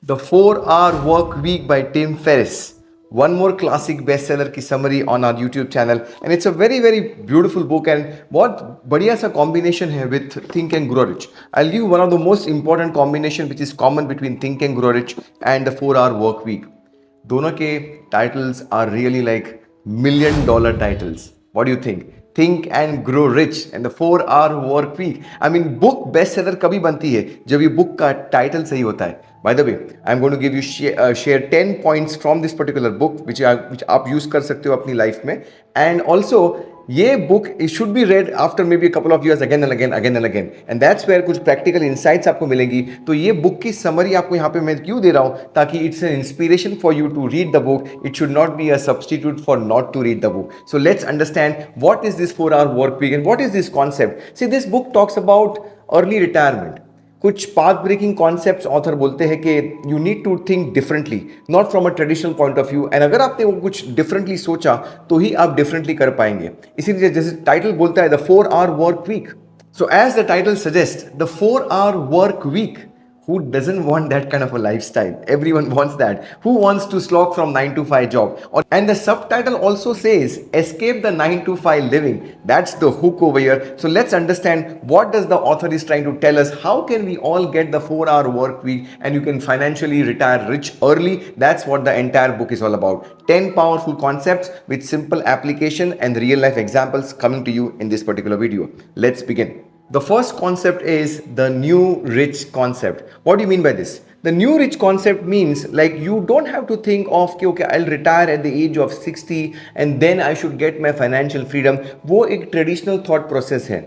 The 4-Hour Work Week by Tim Ferriss. One more classic bestseller की summary on our YouTube channel, and it's a very beautiful book and बहुत बढ़िया सा combination है with Think and Grow Rich. I'll give you one of the most important combination which is common between Think and Grow Rich and the 4-Hour Work Week. दोनों के titles are really like $1 million titles. What do you think? Think and Grow Rich and the 4-Hour Work Week. I mean, book bestseller कभी बनती है जब ये book का title सही होता है. By the way, I'm going to give you share 10 points from this particular book which आप use कर सकते हो अपनी life में. And also ये book it should be read after maybe a couple of years again and again. And that's where कुछ practical insights आपको मिलेंगी. तो ये book की summary आपको यहाँ पे मैं क्यों दे रहा हूँ ताकि it's an inspiration for you to read the book. It should not be a substitute for not to read the book. So let's understand what is this 4-hour work week and what is this concept. See, this book talks about early retirement. कुछ path breaking concepts author बोलते हैं कि you need to think differently, not from a traditional point of view. And अगर आपने वो कुछ differently सोचा तो ही आप डिफरेंटली कर पाएंगे. इसीलिए जैसे टाइटल बोलता है the 4-hour work week. So as the title suggest, the 4-hour work week. Who doesn't want that kind of a lifestyle? Everyone wants that. Who wants to slog from 9 to 5 job? And the subtitle also says, escape the 9 to 5 living. That's the hook over here. So let's understand what does the author is trying to tell us. How can we all get the 4-hour work week and you can financially retire rich early? That's what the entire book is all about. 10 powerful concepts with simple application and real life examples coming to you in this particular video. Let's begin. The first concept is the new rich concept. What do you mean by this? The new rich concept means like you don't have to think of okay, I'll retire at the age of 60 and then I should get my financial freedom. वो एक traditional thought process है.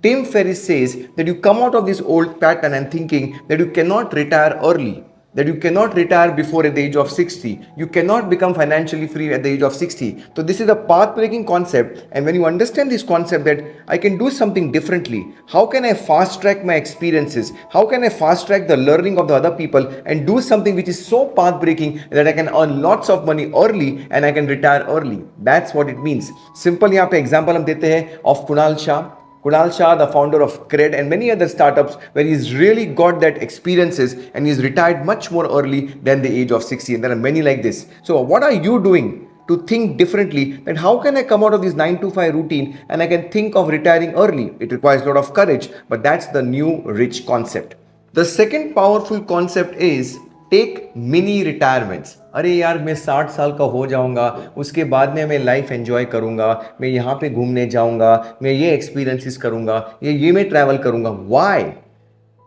Tim Ferriss says that you come out of this old pattern and thinking that you cannot retire early, that you cannot retire before at the age of 60. You cannot become financially free at the age of 60. So this is a path-breaking concept, and when you understand this concept that I can do something differently, how can I fast-track my experiences? How can I fast-track the learning of the other people and do something which is so path-breaking that I can earn lots of money early and I can retire early? That's what it means. Simple यहाँ पे example हम देते हैं of Kunal Shah. Kunal Shah, the founder of Cred and many other startups, where he's really got that experiences and he's retired much more early than the age of 60. And there are many like this. So what are you doing to think differently? That how can I come out of this 9 to 5 routine and I can think of retiring early? It requires a lot of courage, but that's the new rich concept. The second powerful concept is take mini retirements. अरे यार मैं 60 साल का हो जाऊंगा, उसके बाद में मैं लाइफ एंजॉय करूंगा, मैं यहाँ पे घूमने जाऊंगा, मैं ये एक्सपीरियंसेस करूंगा, ये मैं ट्रैवल करूंगा. Why?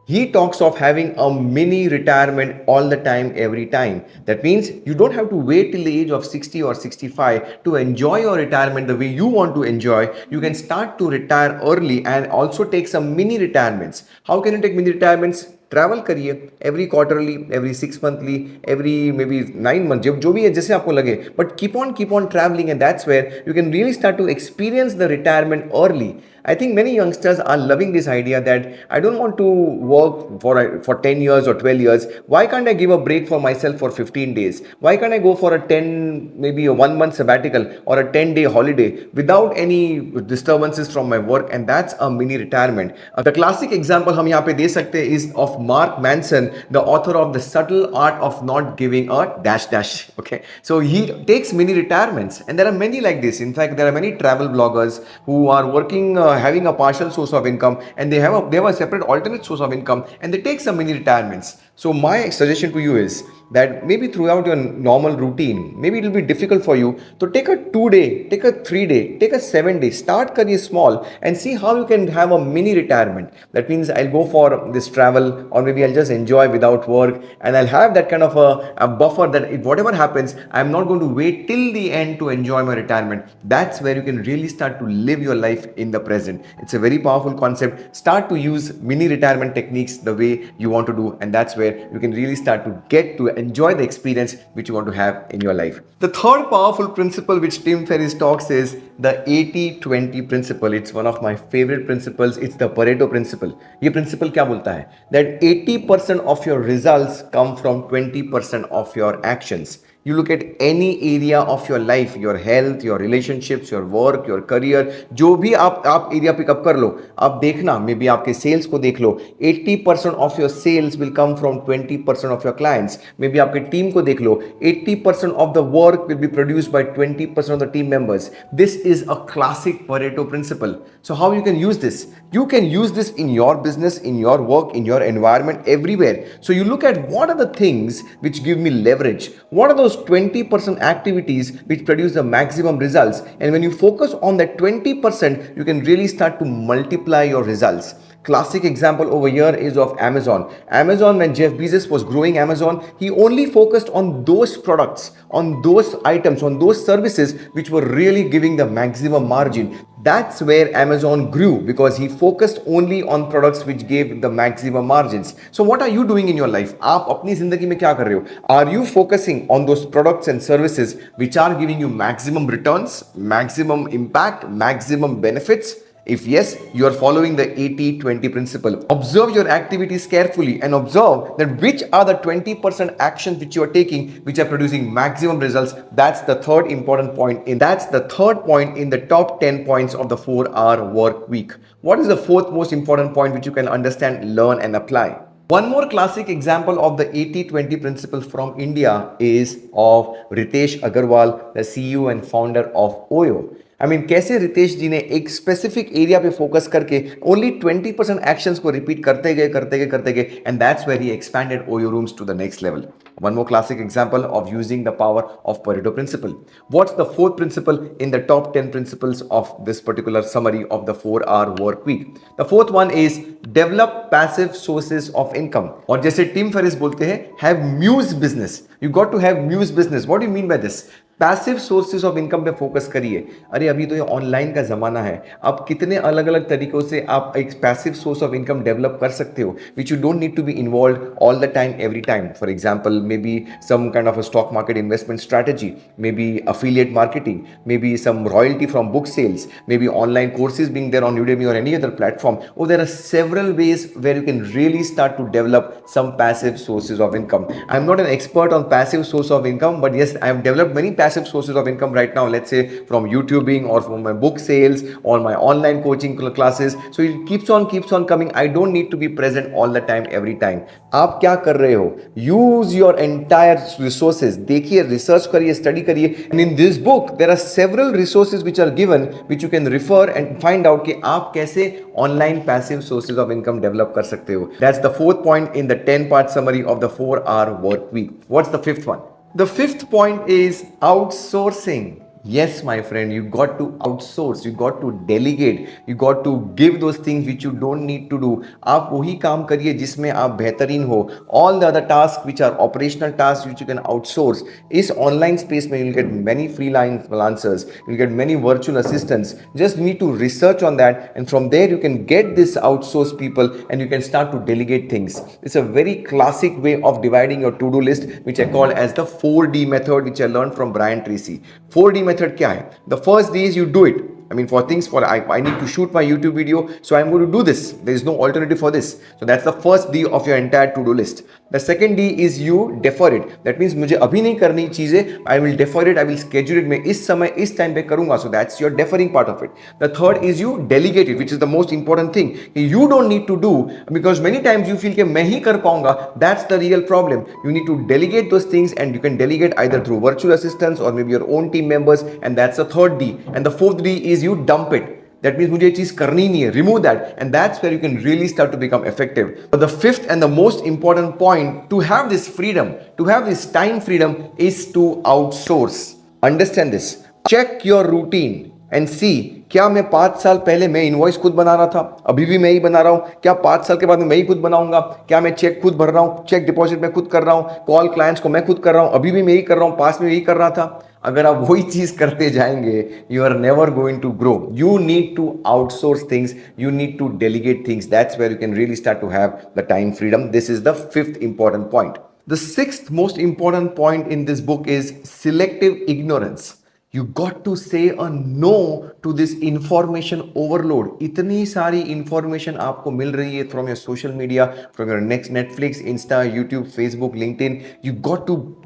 He talks of having a mini retirement all the time, every time. That means you don't have to wait till the age of 60 or 65 to enjoy your retirement the way you want to enjoy. You can start to retire early and also take some mini retirements. How can you take mini retirements? Travel करिए every quarterly, every 6 monthly, every maybe 9 month, जब जो भी है जैसे आपको लगे, but keep on travelling and that's where you can really start to experience the retirement early. I think many youngsters are loving this idea that I don't want to work for 10 years or 12 years. Why can't I give a break for myself for 15 days? Why can't I go for maybe a 1 month sabbatical or a 10-day holiday without any disturbances from my work? And that's a mini retirement. The classic example हम यहाँ पे दे सकते हैं is of Mark Manson, the author of The Subtle Art of Not Giving a Dash. Okay, so he takes mini retirements, and there are many like this. In fact, there are many travel bloggers who are working having a partial source of income, and they have a separate alternate source of income, and they take some mini retirements. So my suggestion to you is that maybe throughout your normal routine, maybe it will be difficult for you to take a 2-day, take a 3-day, take a 7-day, start career small and see how you can have a mini retirement. That means I'll go for this travel, or maybe I'll just enjoy without work, and I'll have that kind of a buffer that if whatever happens, I'm not going to wait till the end to enjoy my retirement. That's where you can really start to live your life in the present. It's a very powerful concept. Start to use mini retirement techniques the way you want to do, and that's where you can really start to get to enjoy the experience which you want to have in your life. The third powerful principle which Tim Ferriss talks is the 80-20 principle. It's one of my favorite principles. It's the Pareto principle. ये principle क्या बोलता है? That 80% of your results come from 20% of your actions. You look at any area of your life, your health, your relationships, your work, your career, जो भी आप area pickup कर लो, आप देखना, मे बी आपके सेल्स को देख लो, 80% of your sales will come from 20% of your clients. Maybe आपके टीम को देख लो, 80% of the work will be produced by 20% of the team members. This is a classic Pareto principle. So how you can use this? You can use this in your business, in your work, in your environment, everywhere. So you look at what are the things which give me leverage. What are those 20% activities which produce the maximum results? And when you focus on that 20%, you can really start to multiply your results. Classic example over here is of Amazon. Amazon, when Jeff Bezos was growing Amazon, he only focused on those products, on those items, on those services which were really giving the maximum margin. That's where Amazon grew, because he focused only on products which gave the maximum margins. So what are you doing in your life? आप अपनी जिंदगी में क्या कर रहे हो? Are you focusing on those products and services which are giving you maximum returns, maximum impact, maximum benefits? If yes, you are following the 80-20 principle. Observe your activities carefully and observe that which are the 20% actions which you are taking which are producing maximum results. That's the third important point in the top 10 points of the 4-hour work week. What is the fourth most important point which you can understand, learn and apply? One more classic example of the 80-20 principle from India is of Ritesh Agarwal, the CEO and founder of OYO. कैसे रितेश जी ने एक specific area पे focus करके only 20% actions को repeat करते गए and that's where he expanded OYO rooms to the next level. One more classic example of using the power of Pareto principle. What's the fourth principle in the top 10 principles of this particular summary of the 4-hour work week? The fourth one is develop passive sources of income. और जैसे Tim Ferriss बोलते हैं, have muse business. You got to have muse business. What do you mean by this? Passive sources of income पे focus करिए. अरे अभी तो ये ऑनलाइन का जमाना है. आप कितने अलग अलग तरीकों से आप एक passive source of income develop कर सकते हो, which you don't need to be involve all the time every time. For example, maybe some kind of a stock market investment strategy, maybe affiliate marketing, maybe some royalty from book sales, maybe online courses being there on Udemy or any other platform. Or there are several ways where you can really start to develop some passive sources of income. I'm not an expert on passive source of income, but yes, I have developed many passive sources of income right now, let's say from YouTubing or from my book sales or my online coaching classes. So it keeps on coming. I don't need to be present all the time every time. आप क्या कर रहे हो? Use your entire resources. देखिए, research करिए, study करिए. And in this book there are several resources which are given which you can refer and find out कि आप कैसे online passive sources of income develop कर सकते हो. That's the fourth point in the 10-part summary of the 4-hour work week. What's the fifth one? The fifth point is outsourcing. Yes, my friend, you got to outsource, you got to delegate, you got to give those things which you don't need to do. आप वही काम करिए जिसमें आप बेहतरीन हो. All the other tasks which are operational tasks which you can outsource. इस online space में you'll get many freelancers, you'll get many virtual assistants. Just need to research on that, and from there you can get this outsourced people and you can start to delegate things. It's a very classic way of dividing your to-do list, which I call as the 4D method, which I learned from Brian Tracy. 4D method क्या है? The first D is you do it. For things I need to shoot my YouTube video, so I'm going to do this. There is no alternative for this. So that's the first D of your entire to-do list. The second D is you defer it. That means मुझे अभी नहीं करनी चीजें. I will defer it. I will schedule it. मैं इस समय इस time पे करूंगा. So that's your deferring part of it. The third is you delegate it, which is the most important thing. You don't need to do, because many times you feel कि मैं ही कर पाऊंगा. That's the real problem. You need to delegate those things, and you can delegate either through virtual assistants or maybe your own team members. And that's the third D. And the fourth D is you dump it. That means मुझे ये चीज करनी नहीं है. Remove that, and that's where you can really start to become effective. But the fifth and the most important point to have this freedom, to have this time freedom, is to outsource. Understand this. Check your routine and see, क्या मैं 5 साल पहले मैं invoice खुद बना रहा था, अभी भी मैं ही बना रहा हूं? क्या 5 साल के बाद मैं ही खुद बनाऊंगा? क्या मैं चेक खुद भर रहा हूं, चेक डिपॉजिट मैं खुद कर रहा हूं, कॉल क्लाइंट्स को मैं खुद कर रहा हूं, अभी भी मैं ही कर रहा हूं, पास में यही कर रहा था? अगर आप वही चीज करते जाएंगे, you are never going to grow. You need to outsource things, you need to delegate things. That's where you can really start to have the time freedom. This is the fifth important point. The sixth most important point in this book is selective ignorance. You got to say a no to this information overload. इतनी सारी information आपको मिल रही है from your social media, from your next Netflix, Insta, YouTube, Facebook, LinkedIn. You got to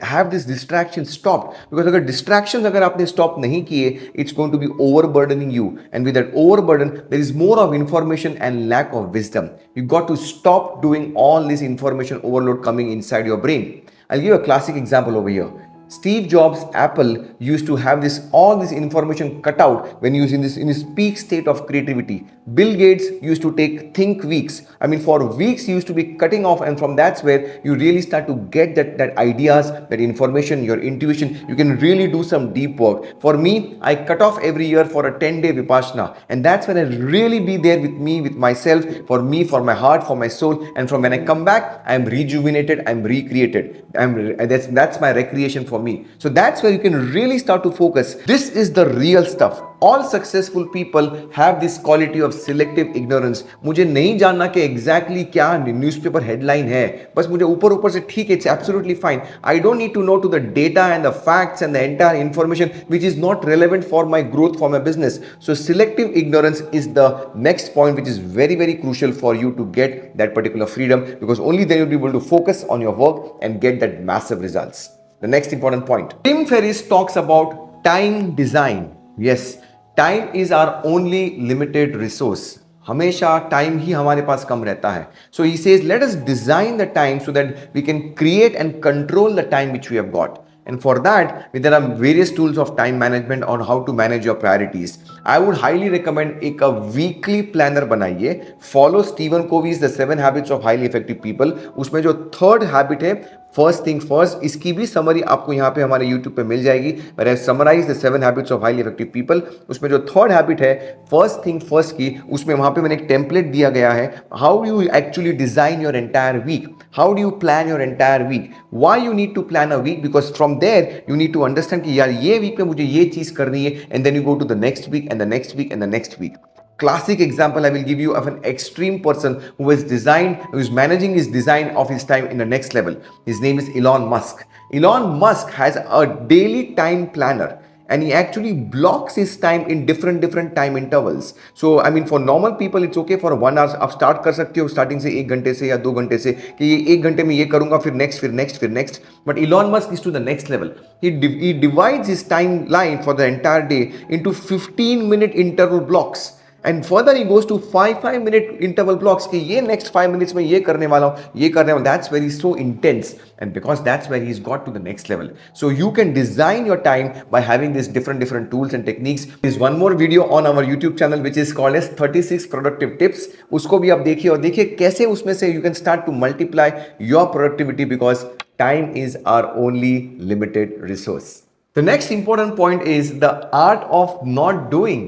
have this distraction stopped, because अगर distractions अगर आपने stop नहीं किए, it's going to be overburdening you, and with that overburden there is more of information and lack of wisdom. You got to stop doing all this information overload coming inside your brain. I'll give a classic example over here. Steve Jobs, Apple used to have this all this information cut out when he was in his peak state of creativity. Bill Gates used to think weeks. I mean, for weeks he used to be cutting off, and from that's where you really start to get that ideas, that information, your intuition. You can really do some deep work. For me, I cut off every year for a 10-day vipassana, and that's when I really be there with me, with myself, for me, for my heart, for my soul. And from when I come back, I am rejuvenated, I am recreated. That's my recreation for me. So that's where you can really start to focus. This is the real stuff. All successful people have this quality of selective ignorance. मुझे नहीं जानना कि exactly क्या newspaper headline है, बस मुझे ऊपर ऊपर से ठीक है, it's absolutely fine. I don't need to know to the data and the facts and the entire information which is not relevant for my growth, for my business. So selective ignorance is the next point, which is very, very crucial for you to get that particular freedom, because only then you'll be able to focus on your work and get that massive results. The next important point. Tim Ferriss talks about time design. Yes, time is our only limited resource. हमेशा time ही हमारे पास कम रहता है. So he says, let us design the time so that we can create and control the time which we have got. And for that, there are various tools of time management on how to manage your priorities. I would highly recommend एक weekly planner बनाइए. Follow Stephen Covey's The 7 Habits of Highly Effective People. उसमें जो third habit है, first thing first, इसकी भी summary आपको यहाँ पे हमारे YouTube पे मिल जाएगी. Where I summarize the 7 habits of highly effective people. उसमें जो थर्ड हैबिट है फर्स्ट थिंग फर्स्ट की, उसमें वहाँ पे मैंने एक टेम्पलेट दिया गया है. How you actually design your entire week, how do you plan your entire week, why you need to plan a week, because from there you need to understand कि यार ये वीक में मुझे ये चीज करनी है, and then you go to the next week and the next week and the next week. Classic example I will give you of an extreme person who is managing his design of his time in the next level. His name is Elon Musk. Elon Musk has a daily time planner, and he actually blocks his time in different time intervals. So I mean, for normal people it's okay for 1 hour. आप start कर सकते हो starting से 1 घंटे से या 2 घंटे से कि ये 1 घंटे में ये करूंगा, फिर next. But Elon Musk is to the next level. He divides his timeline for the entire day into 15-minute interval blocks. And further he goes to 5-minute interval blocks कि ये next 5 minutes में ये करने वाला हूँ, ये करने वाला. That's very so intense, and because that's where he's got to the next level. So you can design your time by having these different tools and techniques. There's one more video on our YouTube channel which is called as 36 productive tips. उसको भी आप देखिए और देखिए कैसे उसमें से you can start to multiply your productivity, because time is our only limited resource. The next important point is the art of not doing.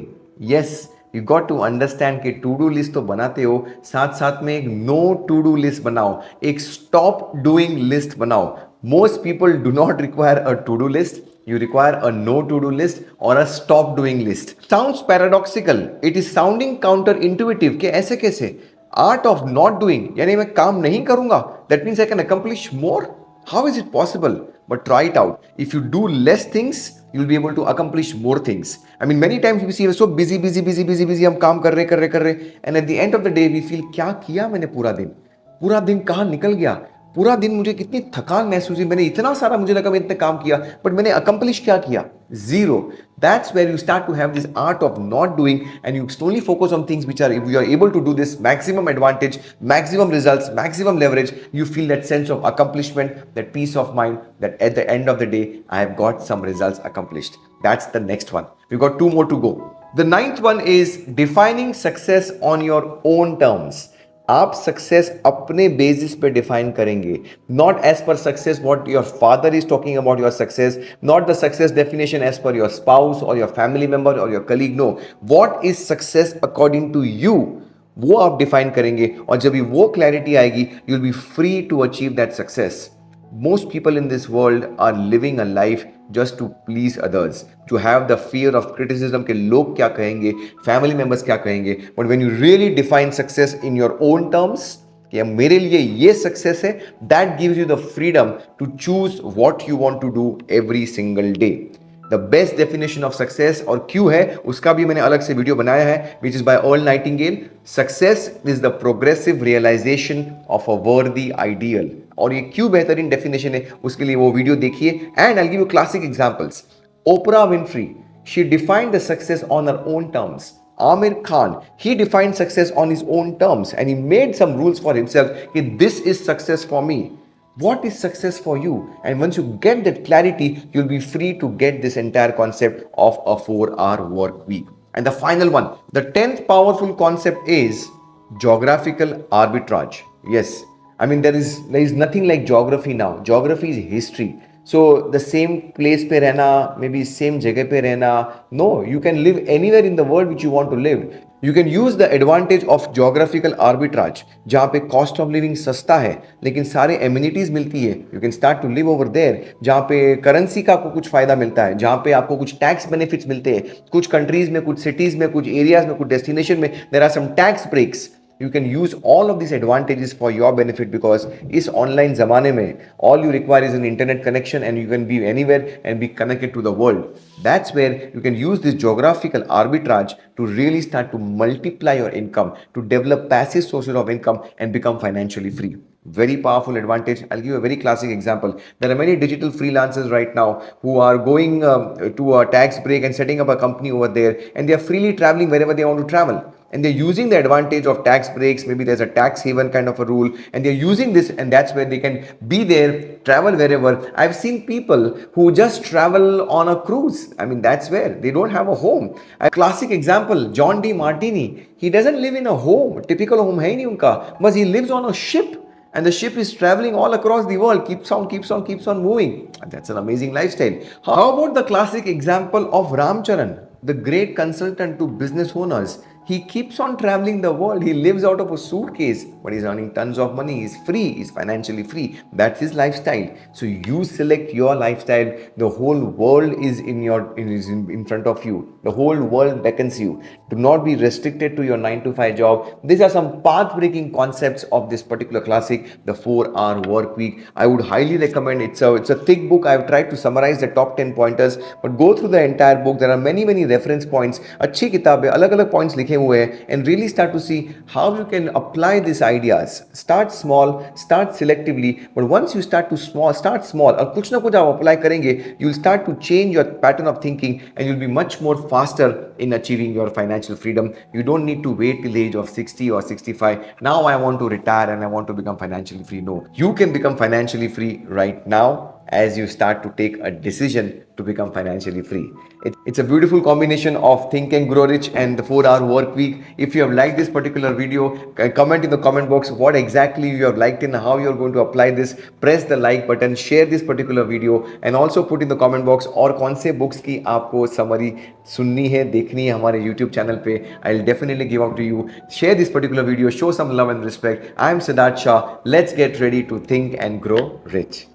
Yes, you got to understand कि टू डू लिस्ट तो बनाते हो, साथ साथ में एक no to do list बनाओ, एक स्टॉप डूइंग लिस्ट बनाओ. Most people do not require a to do list, you require a no to do list or a stop doing list. Sounds paradoxical, it is sounding counterintuitive कि ऐसे कैसे. Art of not doing यानी मैं काम नहीं करूंगा, that means I can accomplish more. How is it possible? But try it out. If you do less things, you'll be able to accomplish more things. I mean, many times we see we're so busy, हम काम कर रहे, and at the end of the day we feel क्या किया मैंने पूरा दिन कहाँ निकल गया, पूरा दिन मुझे कितनी थकान महसूस हुई, मैंने इतना सारा, मुझे लगा मैंने इतना काम किया, बट मैंने अकम्प्लिश क्या किया? Zero. That's where you start to have this art of not doing, and you only focus on things which are, if you are able to do this, maximum advantage, maximum results, maximum leverage, you feel that sense of accomplishment, that peace of mind, that at the end of the day, I have got some results accomplished. That's the next one. We've got 2 more to go. The 9th one is defining success on your own terms. आप success अपने basis पे define करेंगे, not as per success what your father is talking about your success, not the success definition as per your spouse और your family member और your colleague. No, what is success according to you, वो आप define करेंगे, और जब भी वो clarity आएगी, you will be free to achieve that success. Most people in this world are living a life just to please others, to have the fear of criticism कि लोग क्या कहेंगे, family members क्या कहेंगे. But when you really define success in your own terms, कि मेरे लिए ये success है, that gives you the freedom to choose what you want to do every single day. The best definition of success और क्यों है उसका भी मैंने अलग से वीडियो बनाया है, which is by Earl Nightingale. Success is the progressive realization of a worthy ideal. और ये क्यों बेहतरीन डेफिनेशन है उसके लिए वो वीडियो देखिए. And I give you classic examples. Oprah Winfrey, she defined the success on her own terms. Amir Khan, he defined success on his own terms and he made some rules for himself. This is success for me. What is success for you? And once you get that clarity, you'll be free to get this entire concept of a 4-hour work week. And the final one, the 10th powerful concept is geographical arbitrage. Yes, I mean there is nothing like geography now. Geography is history. So the same place पे रहना, maybe same जगह पे रहना, no, you can live anywhere in the world which you want to live. You can use the advantage of geographical arbitrage, जहाँ पे cost of living सस्ता है लेकिन सारे amenities मिलती है. You can start to live over there, जहाँ पे currency का आपको कुछ फायदा मिलता है, जहाँ पे आपको कुछ tax benefits मिलते हैं. कुछ countries में, कुछ cities में, कुछ areas में, कुछ destination में there are some tax breaks. You can use all of these advantages for your benefit because इस online ज़माने में all you require is an internet connection and you can be anywhere and be connected to the world. That's where you can use this geographical arbitrage to really start to multiply your income, to develop passive sources of income and become financially free. Very powerful advantage. I'll give you a very classic example. There are many digital freelancers right now who are going to a tax break and setting up a company over there, and they are freely traveling wherever they want to travel. And they're using the advantage of tax breaks. Maybe there's a tax haven kind of a rule, and they're using this, and that's where they can be there, travel wherever. I've seen people who just travel on a cruise. I mean, that's where they don't have a home. A classic example, John D. Martini. He doesn't live in a home. Typical home hai nahi unka, but he lives on a ship. And the ship is traveling all across the world, keeps on moving. That's an amazing lifestyle. How about the classic example of Ramcharan, the great consultant to business owners? He keeps on traveling the world. He lives out of a suitcase, but he's earning tons of money. He's free. He's financially free. That's his lifestyle. So you select your lifestyle. The whole world is in front of you. The whole world beckons you. Do not be restricted to your 9 to 5 job. These are some path-breaking concepts of this particular classic, the 4-hour work week. I would highly recommend. It's a thick book. I've tried to summarize the top 10 pointers, but go through the entire book. There are many reference points. अच्छी किताब है, अलग-अलग points लिखे हुए हैं, and really start to see how you can apply these ideas. Start small, start selectively, but once you start small और कुछ ना कुछ आप apply करेंगे, you'll start to change your pattern of thinking and you'll be much more faster in achieving your financial freedom. You don't need to wait till the age of 60 or 65. Now I want to retire and I want to become financially free. No, you can become financially free right now as you start to take a decision to become financially free. It's a beautiful combination of Think and Grow Rich and the 4-hour work week. If you have liked this particular video, comment in the comment box what exactly you have liked and how you're going to apply this. Press the like button, share this particular video and also put in the comment box और कौन से books की आपको summary सुननी है, देखनी है हमारे YouTube channel पे. I'll definitely give out to you. Share this particular video, show some love and respect. I'm Sidharth Shah. Let's get ready to think and grow rich.